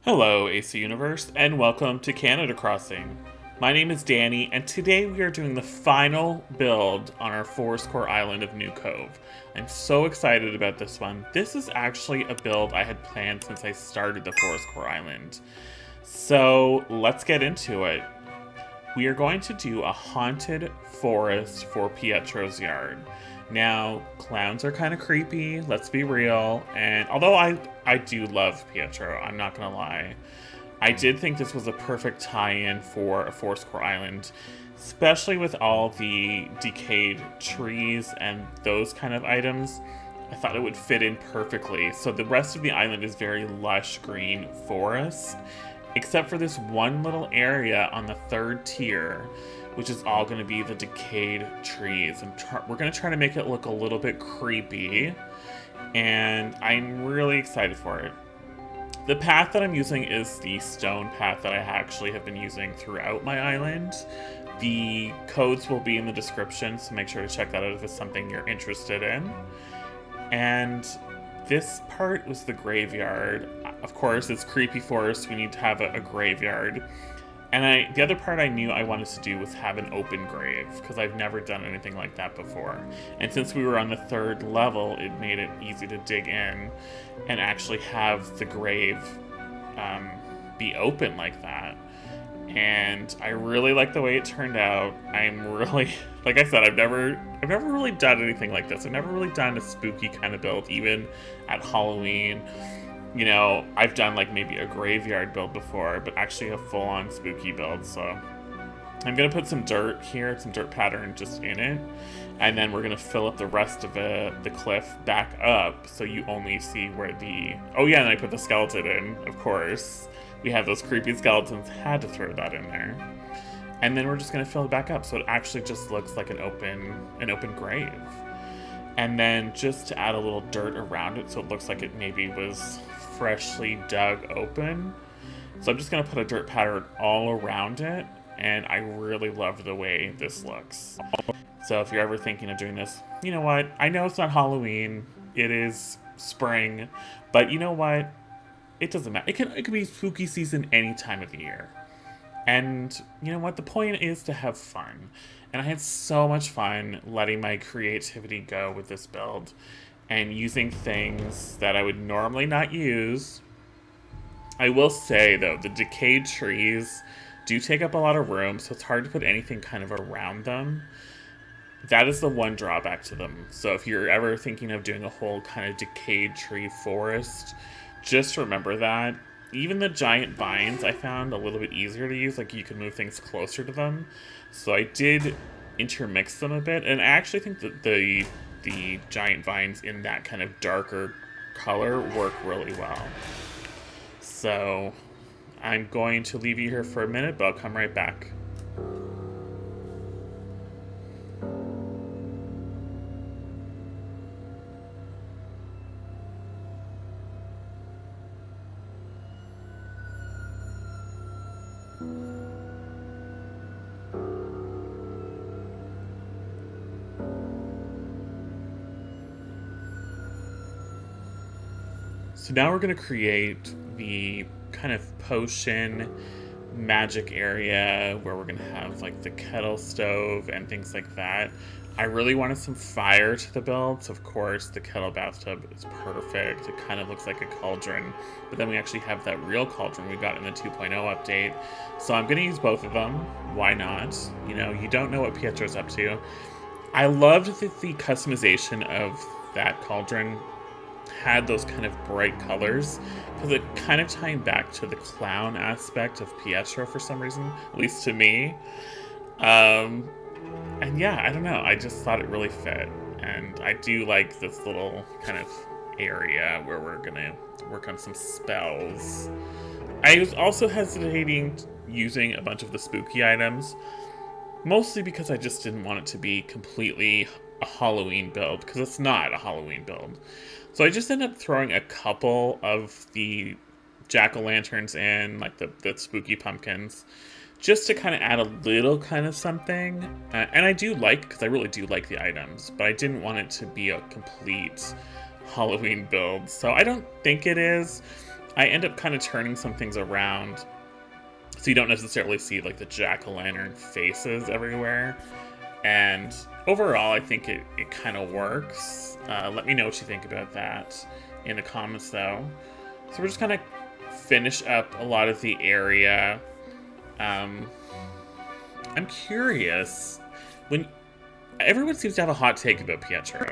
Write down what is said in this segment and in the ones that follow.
Hello, AC Universe, and welcome to Canada Crossing. My name is Danny, and today we are doing the final build on our forestcore island of New Cove. I'm so excited about this one. This is actually a build I had planned since I started the forestcore island. So let's get into it. We are going to do a haunted forest for Pietro's yard. Now, clowns are kind of creepy, let's be real, and although I do love Pietro, I'm not gonna lie, I did think this was a perfect tie-in for a forestcore island, especially with all the decayed trees and those kind of items. I thought it would fit in perfectly. So the rest of the island is very lush green forest, except for this one little area on the third tier, which is all going to be the decayed trees. And we're going to try to make it look a little bit creepy, and I'm really excited for it. The path that I'm using is the stone path that I actually have been using throughout my island. The codes will be in the description, so make sure to check that out if it's something you're interested in. And this part was the graveyard. Of course, it's creepy forest, we need to have a graveyard. And the other part I knew I wanted to do was have an open grave, because I've never done anything like that before. And since we were on the third level, it made it easy to dig in and actually have the grave be open like that. And I really like the way it turned out. I'm really, like I said, I've never really done anything like this. I've never really done a spooky kind of build, even at Halloween. You know, I've done like maybe a graveyard build before, but actually a full-on spooky build. So I'm gonna put some dirt here, some dirt pattern just in it, and then we're gonna fill up the rest of the cliff back up, so you only see where the, oh yeah, and I put the skeleton in, of course. We have those creepy skeletons, had to throw that in there. And then we're just gonna fill it back up, so it actually just looks like an open grave. And then just to add a little dirt around it so it looks like it maybe was freshly dug open. So I'm just gonna put a dirt pattern all around it, and I really love the way this looks. So if you're ever thinking of doing this, you know what? I know it's not Halloween, it is spring, but you know what? It doesn't matter. It could be spooky season any time of the year. And you know what? The point is to have fun. And I had so much fun letting my creativity go with this build and using things that I would normally not use. I will say, though, the decayed trees do take up a lot of room, so it's hard to put anything kind of around them. That is the one drawback to them. So if you're ever thinking of doing a whole kind of decayed tree forest, just remember that. Even the giant vines I found a little bit easier to use, like you could move things closer to them. So I did intermix them a bit, and I actually think that the giant vines in that kind of darker color work really well. So I'm going to leave you here for a minute, but I'll come right back. So now we're going to create the kind of potion magic area where we're going to have like the kettle stove and things like that. I really wanted some fire to the build, so of course the kettle bathtub is perfect. It kind of looks like a cauldron, but then we actually have that real cauldron we got in the 2.0 update. So I'm going to use both of them. Why not? You know, you don't know what Pietro's up to. I loved the customization of that cauldron had those kind of bright colors because it kind of tied back to the clown aspect of Pietro for some reason, at least to me. And yeah, I don't know, I just thought it really fit, and I do like this little kind of area where we're gonna work on some spells. I was also hesitating using a bunch of the spooky items, mostly because I just didn't want it to be completely a Halloween build, because it's not a Halloween build. So I just ended up throwing a couple of the jack-o'-lanterns in, like the spooky pumpkins, just to kind of add a little kind of something. And I do like, because I really do like the items, but I didn't want it to be a complete Halloween build. So I don't think it is. I end up kind of turning some things around so you don't necessarily see like the jack-o'-lantern faces everywhere. And overall, I think it kind of works. Let me know what you think about that in the comments, though. So we're just kind of finish up a lot of the area. I'm curious. When everyone seems to have a hot take about Pietro.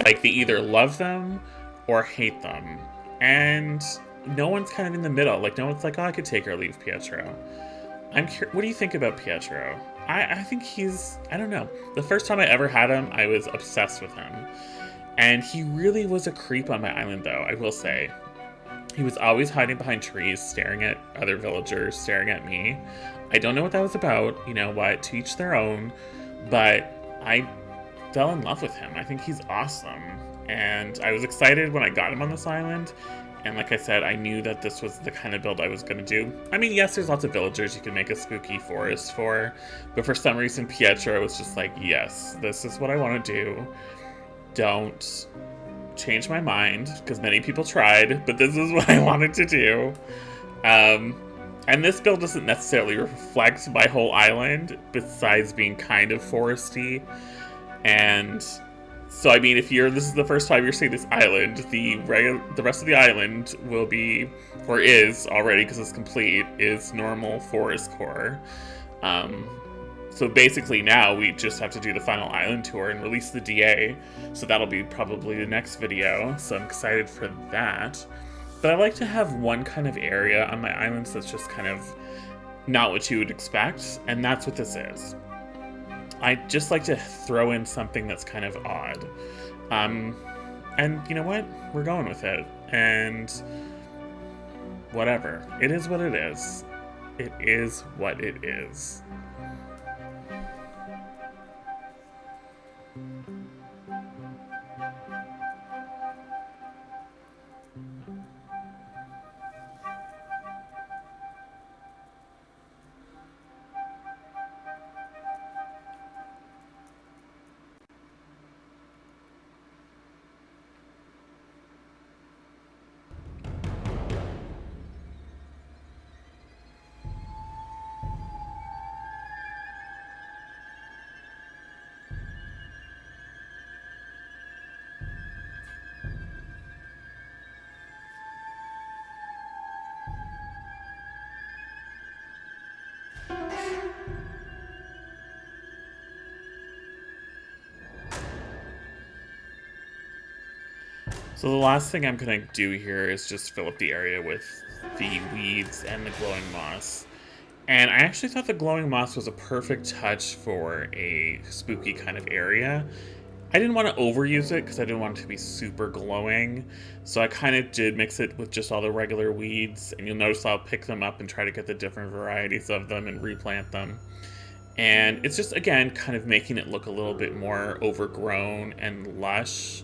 Like, they either love them or hate them. And no one's kind of in the middle. Like, no one's like, oh, I could take or leave Pietro. What do you think about Pietro? I think he's, I don't know. The first time I ever had him, I was obsessed with him. And he really was a creep on my island, though, I will say. He was always hiding behind trees, staring at other villagers, staring at me. I don't know what that was about, you know what, to each their own, but I fell in love with him. I think he's awesome. And I was excited when I got him on this island. And like I said, I knew that this was the kind of build I was going to do. I mean, yes, there's lots of villagers you can make a spooky forest for, but for some reason, Pietro was just like, yes, this is what I want to do. Don't change my mind, because many people tried, but this is what I wanted to do. And this build doesn't necessarily reflect my whole island, besides being kind of foresty. And so, I mean, if this is the first time you're seeing this island, the rest of the island will be, or is already, because it's complete, is normal forest core. So basically now we just have to do the final island tour and release the DA. So that'll be probably the next video. So I'm excited for that. But I like to have one kind of area on my islands that's just kind of not what you would expect. And that's what this is. I just like to throw in something that's kind of odd. And you know what? We're going with it. And whatever. It is what it is. It is what it is. So the last thing I'm going to do here is just fill up the area with the weeds and the glowing moss. And I actually thought the glowing moss was a perfect touch for a spooky kind of area. I didn't want to overuse it because I didn't want it to be super glowing. So I kind of did mix it with just all the regular weeds. And you'll notice I'll pick them up and try to get the different varieties of them and replant them. And it's just, again, kind of making it look a little bit more overgrown and lush.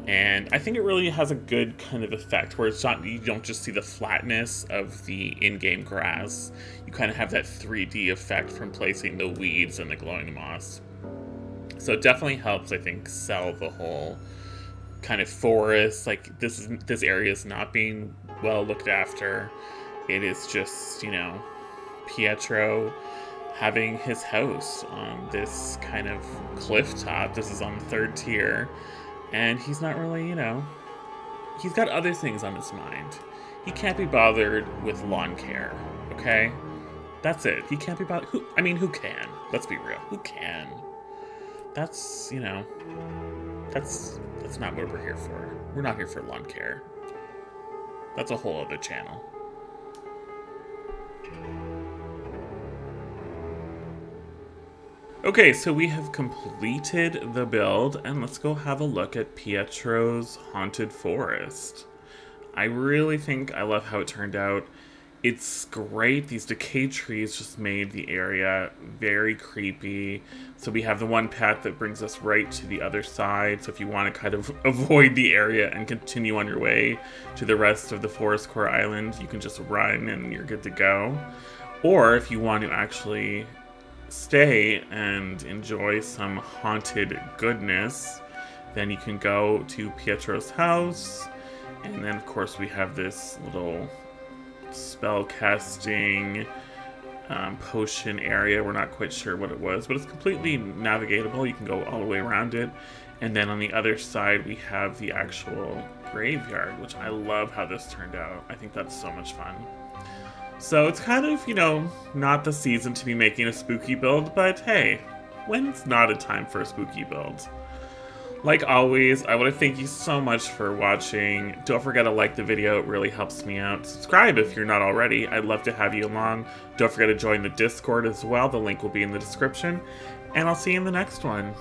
And I think it really has a good kind of effect where it's not, you don't just see the flatness of the in-game grass. You kind of have that 3D effect from placing the weeds and the glowing moss. So it definitely helps, I think, sell the whole kind of forest. Like, this area is not being well looked after. It is just, you know, Pietro having his house on this kind of cliff top. This is on the 3rd tier. And he's not really, you know, he's got other things on his mind. He can't be bothered with lawn care, okay? That's it. He can't be bothered. Who can? Let's be real. Who can? That's, you know, that's not what we're here for. We're not here for lawn care. That's a whole other channel. Okay, so we have completed the build, and let's go have a look at Pietro's Haunted Forest. I really think I love how it turned out. It's great. These decayed trees just made the area very creepy. So we have the one path that brings us right to the other side. So if you want to kind of avoid the area and continue on your way to the rest of the Forest Core Island, you can just run and you're good to go. Or if you want to actually stay and enjoy some haunted goodness, then you can go to Pietro's house And then, of course, we have this little spell casting potion area. We're not quite sure what it was, but it's completely navigatable. You can go all the way around it. And then on the other side, we have the actual graveyard, which I love how this turned out. I think that's so much fun. So it's kind of, not the season to be making a spooky build, but hey, when's not a time for a spooky build? Like always, I want to thank you so much for watching. Don't forget to like the video, it really helps me out. Subscribe if you're not already, I'd love to have you along. Don't forget to join the Discord as well, the link will be in the description. And I'll see you in the next one.